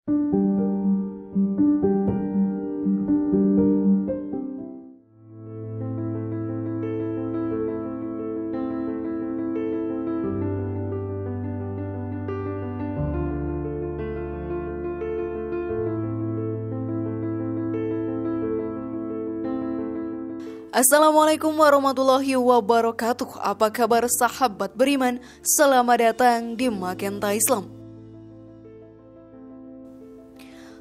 Assalamualaikum warahmatullahi wabarakatuh. Apa kabar sahabat beriman? Selamat datang di Magenta Islam.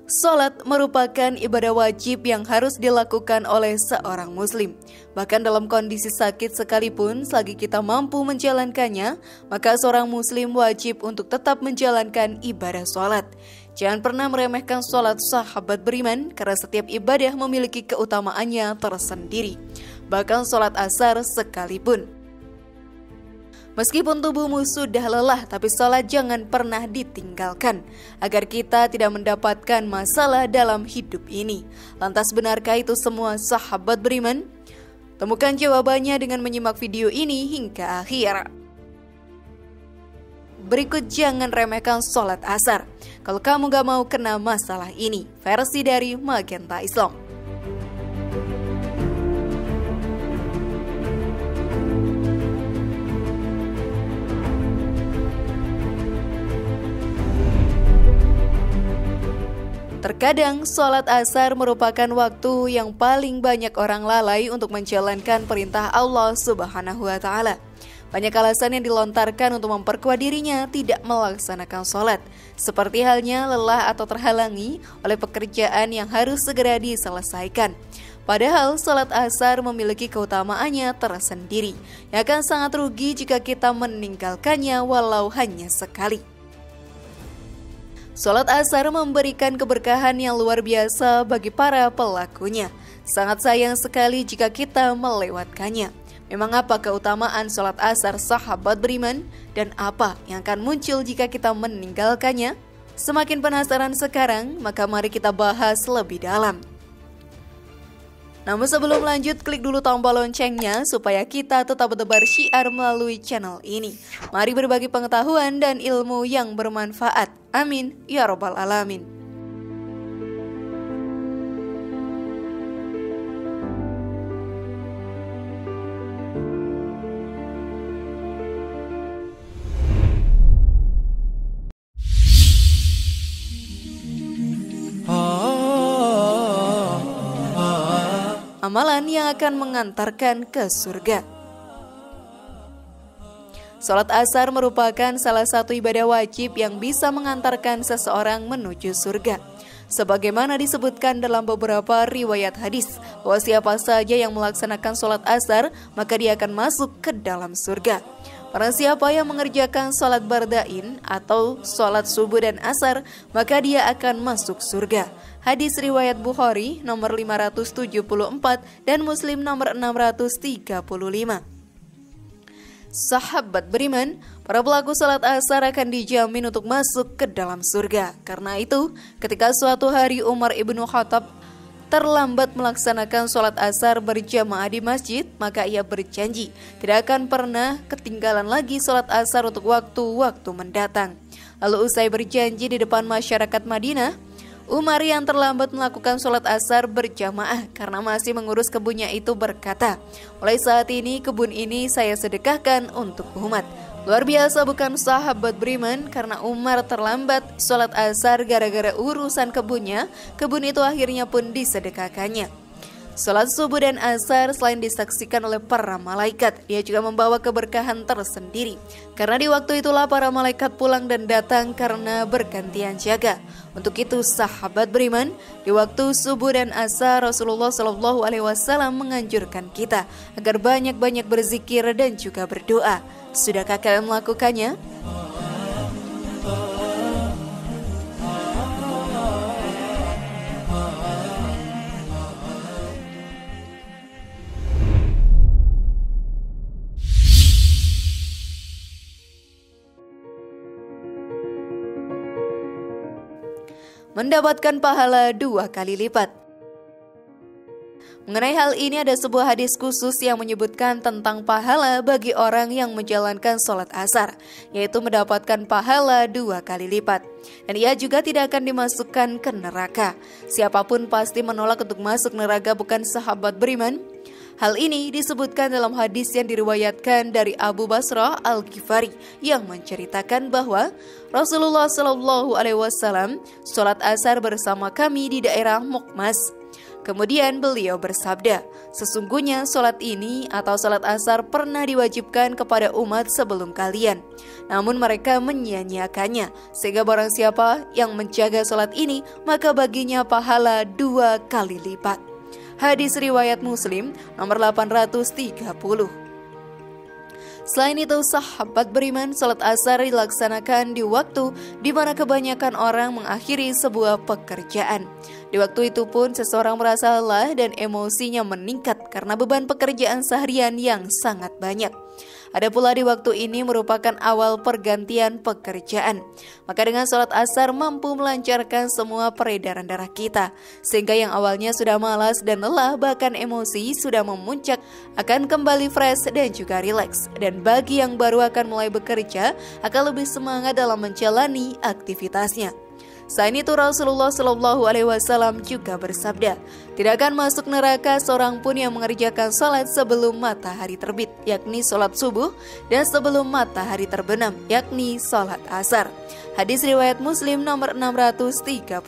Salat merupakan ibadah wajib yang harus dilakukan oleh seorang muslim. Bahkan dalam kondisi sakit sekalipun, selagi kita mampu menjalankannya, maka seorang muslim wajib untuk tetap menjalankan ibadah salat. Jangan pernah meremehkan salat sahabat beriman, karena setiap ibadah memiliki keutamaannya tersendiri. Bahkan salat asar sekalipun. Meskipun tubuhmu sudah lelah, tapi salat jangan pernah ditinggalkan, agar kita tidak mendapatkan masalah dalam hidup ini. Lantas benarkah itu semua sahabat beriman? Temukan jawabannya dengan menyimak video ini hingga akhir. Berikut jangan remehkan salat asar. Kalau kamu gak mau kena masalah ini, versi dari Magenta Islam. Terkadang sholat asar merupakan waktu yang paling banyak orang lalai untuk menjalankan perintah Allah Subhanahu wa Ta'ala. Banyak alasan yang dilontarkan untuk memperkuat dirinya tidak melaksanakan sholat, seperti halnya lelah atau terhalangi oleh pekerjaan yang harus segera diselesaikan. Padahal sholat asar memiliki keutamaannya tersendiri, yang akan sangat rugi jika kita meninggalkannya walau hanya sekali. Sholat asar memberikan keberkahan yang luar biasa bagi para pelakunya. Sangat sayang sekali jika kita melewatkannya. Memang apa keutamaan sholat asar sahabat beriman? Dan apa yang akan muncul jika kita meninggalkannya? Semakin penasaran sekarang, maka mari kita bahas lebih dalam. Namun sebelum lanjut, klik dulu tombol loncengnya supaya kita tetap bertebar syiar melalui channel ini. Mari berbagi pengetahuan dan ilmu yang bermanfaat. Amin ya robbal alamin. Amalan yang akan mengantarkan ke surga. Salat asar merupakan salah satu ibadah wajib yang bisa mengantarkan seseorang menuju surga. Sebagaimana disebutkan dalam beberapa riwayat hadis, bahwa siapa saja yang melaksanakan salat asar, maka dia akan masuk ke dalam surga. Barang siapa yang mengerjakan salat bardain atau salat subuh dan asar, maka dia akan masuk surga. Hadis riwayat Bukhari nomor 574 dan Muslim nomor 635. Sahabat beriman, para pelaku salat asar akan dijamin untuk masuk ke dalam surga. Karena itu, ketika suatu hari Umar ibnu Khattab terlambat melaksanakan salat asar berjamaah di masjid, maka ia berjanji tidak akan pernah ketinggalan lagi salat asar untuk waktu-waktu mendatang. Lalu usai berjanji di depan masyarakat Madinah, Umar yang terlambat melakukan sholat asar berjamaah karena masih mengurus kebunnya itu berkata, mulai saat ini kebun ini saya sedekahkan untuk umat. Luar biasa bukan sahabat beriman? Karena Umar terlambat sholat asar gara-gara urusan kebunnya, kebun itu akhirnya pun disedekahkannya. Sholat subuh dan asar selain disaksikan oleh para malaikat, dia juga membawa keberkahan tersendiri. Karena di waktu itulah para malaikat pulang dan datang karena bergantian jaga. Untuk itu sahabat beriman, di waktu subuh dan asar Rasulullah SAW menganjurkan kita agar banyak-banyak berzikir dan juga berdoa. Sudahkah kalian melakukannya? Mendapatkan pahala 2 kali lipat. Mengenai hal ini ada sebuah hadis khusus yang menyebutkan tentang pahala bagi orang yang menjalankan sholat asar, yaitu mendapatkan pahala 2 kali lipat. Dan ia juga tidak akan dimasukkan ke neraka. Siapapun pasti menolak untuk masuk neraka bukan sahabat beriman. Hal ini disebutkan dalam hadis yang diriwayatkan dari Abu Basrah Al-Ghifari yang menceritakan bahwa Rasulullah SAW sholat asar bersama kami di daerah Mukmas. Kemudian beliau bersabda, sesungguhnya sholat ini atau sholat asar pernah diwajibkan kepada umat sebelum kalian. Namun mereka menyia-nyiakannya, sehingga barang siapa yang menjaga sholat ini, maka baginya pahala 2 kali lipat. Hadis riwayat Muslim nomor 830. Selain itu, sahabat beriman, sholat asar dilaksanakan di waktu di mana kebanyakan orang mengakhiri sebuah pekerjaan. Di waktu itu pun seseorang merasa lelah dan emosinya meningkat karena beban pekerjaan seharian yang sangat banyak. Ada pula di waktu ini merupakan awal pergantian pekerjaan. Maka dengan sholat asar mampu melancarkan semua peredaran darah kita. Sehingga yang awalnya sudah malas dan lelah bahkan emosi sudah memuncak akan kembali fresh dan juga rileks. Dan bagi yang baru akan mulai bekerja akan lebih semangat dalam menjalani aktivitasnya. Selain itu Rasulullah SAW juga bersabda, tidak akan masuk neraka seorang pun yang mengerjakan sholat sebelum matahari terbit, yakni sholat subuh, dan sebelum matahari terbenam, yakni sholat asar. Hadis riwayat Muslim nomor 634.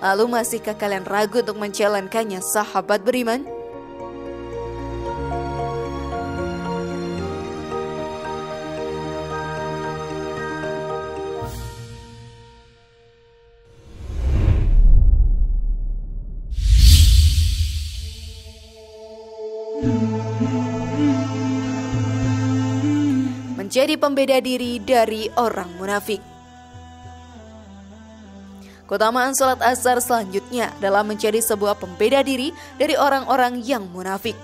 Lalu masihkah kalian ragu untuk menjalankannya, sahabat beriman? Menjadi pembeda diri dari orang munafik. Keutamaan sholat asar selanjutnya adalah menjadi sebuah pembeda diri dari orang-orang yang munafik.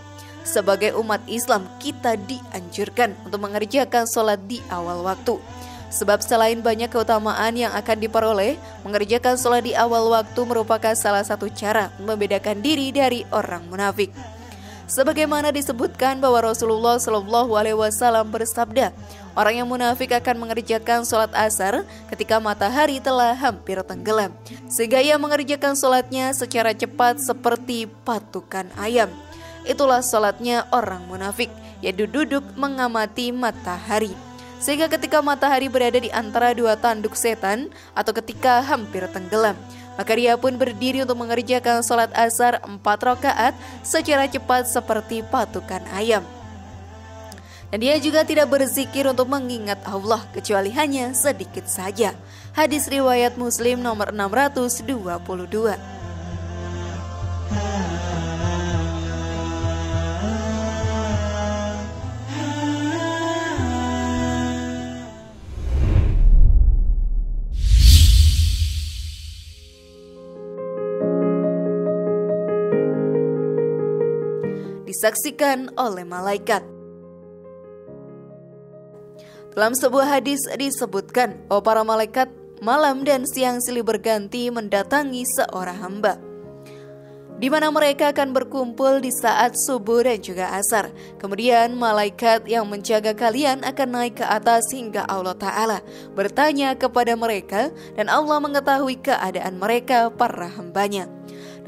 Sebagai umat Islam, kita dianjurkan untuk mengerjakan sholat di awal waktu. Sebab selain banyak keutamaan yang akan diperoleh, mengerjakan sholat di awal waktu merupakan salah satu cara membedakan diri dari orang munafik. Sebagaimana disebutkan bahwa Rasulullah SAW bersabda, orang yang munafik akan mengerjakan sholat asar ketika matahari telah hampir tenggelam, sehingga ia mengerjakan sholatnya secara cepat seperti patukan ayam. Itulah sholatnya orang munafik, yaitu duduk mengamati matahari. Sehingga ketika matahari berada di antara dua tanduk setan atau ketika hampir tenggelam, maka dia pun berdiri untuk mengerjakan sholat asar 4 rakaat secara cepat seperti patukan ayam. Dan dia juga tidak berzikir untuk mengingat Allah kecuali hanya sedikit saja. Hadis riwayat Muslim nomor 622. Disaksikan oleh malaikat. Dalam sebuah hadis disebutkan bahwa para malaikat malam dan siang silih berganti mendatangi seorang hamba, di mana mereka akan berkumpul di saat subuh dan juga asar. Kemudian malaikat yang menjaga kalian akan naik ke atas hingga Allah Ta'ala bertanya kepada mereka, dan Allah mengetahui keadaan mereka para hambanya.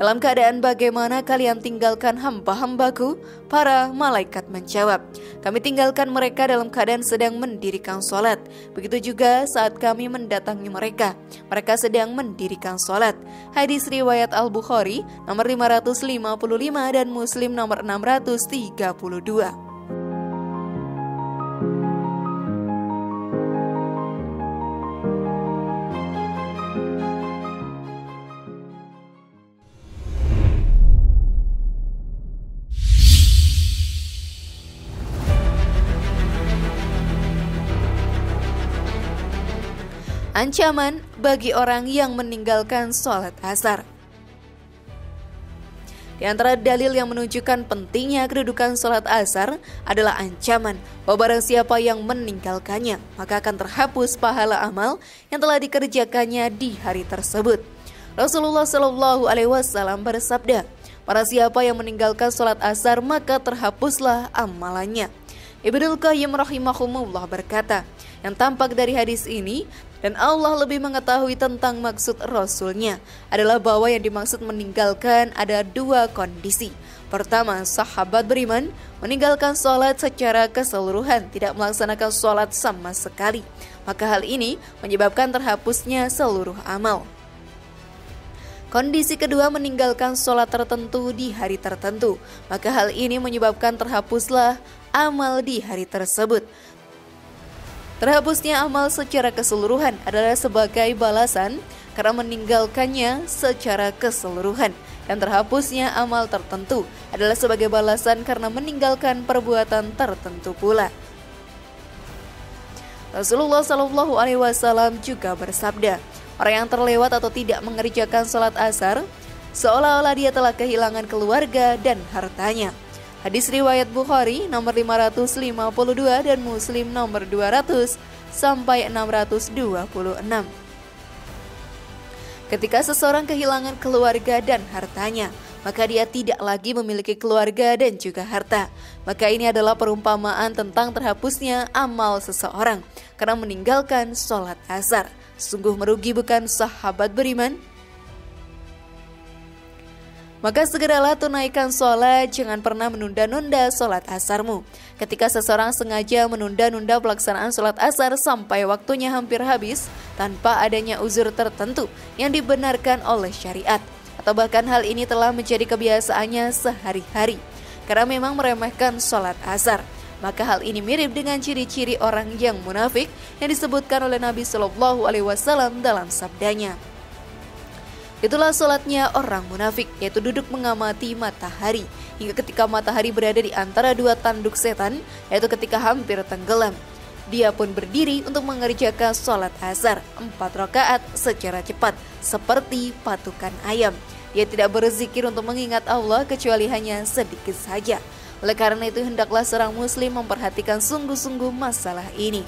Dalam keadaan bagaimana kalian tinggalkan hamba-hambaku? Para malaikat menjawab, kami tinggalkan mereka dalam keadaan sedang mendirikan sholat. Begitu juga saat kami mendatangi mereka, mereka sedang mendirikan sholat. Hadis riwayat Al-Bukhari nomor 555 dan Muslim nomor 632. Ancaman bagi orang yang meninggalkan sholat asar. Di antara dalil yang menunjukkan pentingnya kedudukan sholat asar adalah ancaman bahwa barang siapa yang meninggalkannya, maka akan terhapus pahala amal yang telah dikerjakannya di hari tersebut. Rasulullah SAW bersabda, Para siapa yang meninggalkan sholat asar maka terhapuslah amalannya. Ibnul Qayyim rahimahumullah berkata, yang tampak dari hadis ini, dan Allah lebih mengetahui tentang maksud Rasulnya, adalah bahwa yang dimaksud meninggalkan ada dua kondisi. Pertama, sahabat beriman meninggalkan sholat secara keseluruhan, tidak melaksanakan sholat sama sekali. Maka hal ini menyebabkan terhapusnya seluruh amal. Kondisi kedua, meninggalkan sholat tertentu di hari tertentu. Maka hal ini menyebabkan terhapuslah amal di hari tersebut. Terhapusnya amal secara keseluruhan adalah sebagai balasan karena meninggalkannya secara keseluruhan. Dan terhapusnya amal tertentu adalah sebagai balasan karena meninggalkan perbuatan tertentu pula. Rasulullah SAW juga bersabda, orang yang terlewat atau tidak mengerjakan sholat asar, seolah-olah dia telah kehilangan keluarga dan hartanya. Hadis riwayat Bukhari nomor 552 dan Muslim nomor 200 sampai 626. Ketika seseorang kehilangan keluarga dan hartanya, maka dia tidak lagi memiliki keluarga dan juga harta. Maka ini adalah perumpamaan tentang terhapusnya amal seseorang karena meninggalkan sholat asar. Sungguh merugi bukan sahabat beriman? Maka segeralah tunaikan sholat, jangan pernah menunda-nunda sholat asarmu. Ketika seseorang sengaja menunda-nunda pelaksanaan sholat asar sampai waktunya hampir habis, tanpa adanya uzur tertentu yang dibenarkan oleh syariat, atau bahkan hal ini telah menjadi kebiasaannya sehari-hari, karena memang meremehkan sholat asar, maka hal ini mirip dengan ciri-ciri orang yang munafik yang disebutkan oleh Nabi SAW dalam sabdanya. Itulah sholatnya orang munafik, yaitu duduk mengamati matahari, hingga ketika matahari berada di antara dua tanduk setan, yaitu ketika hampir tenggelam. Dia pun berdiri untuk mengerjakan sholat asar 4 rakaat secara cepat, seperti patukan ayam. Dia tidak berzikir untuk mengingat Allah kecuali hanya sedikit saja. Oleh karena itu hendaklah seorang muslim memperhatikan sungguh-sungguh masalah ini.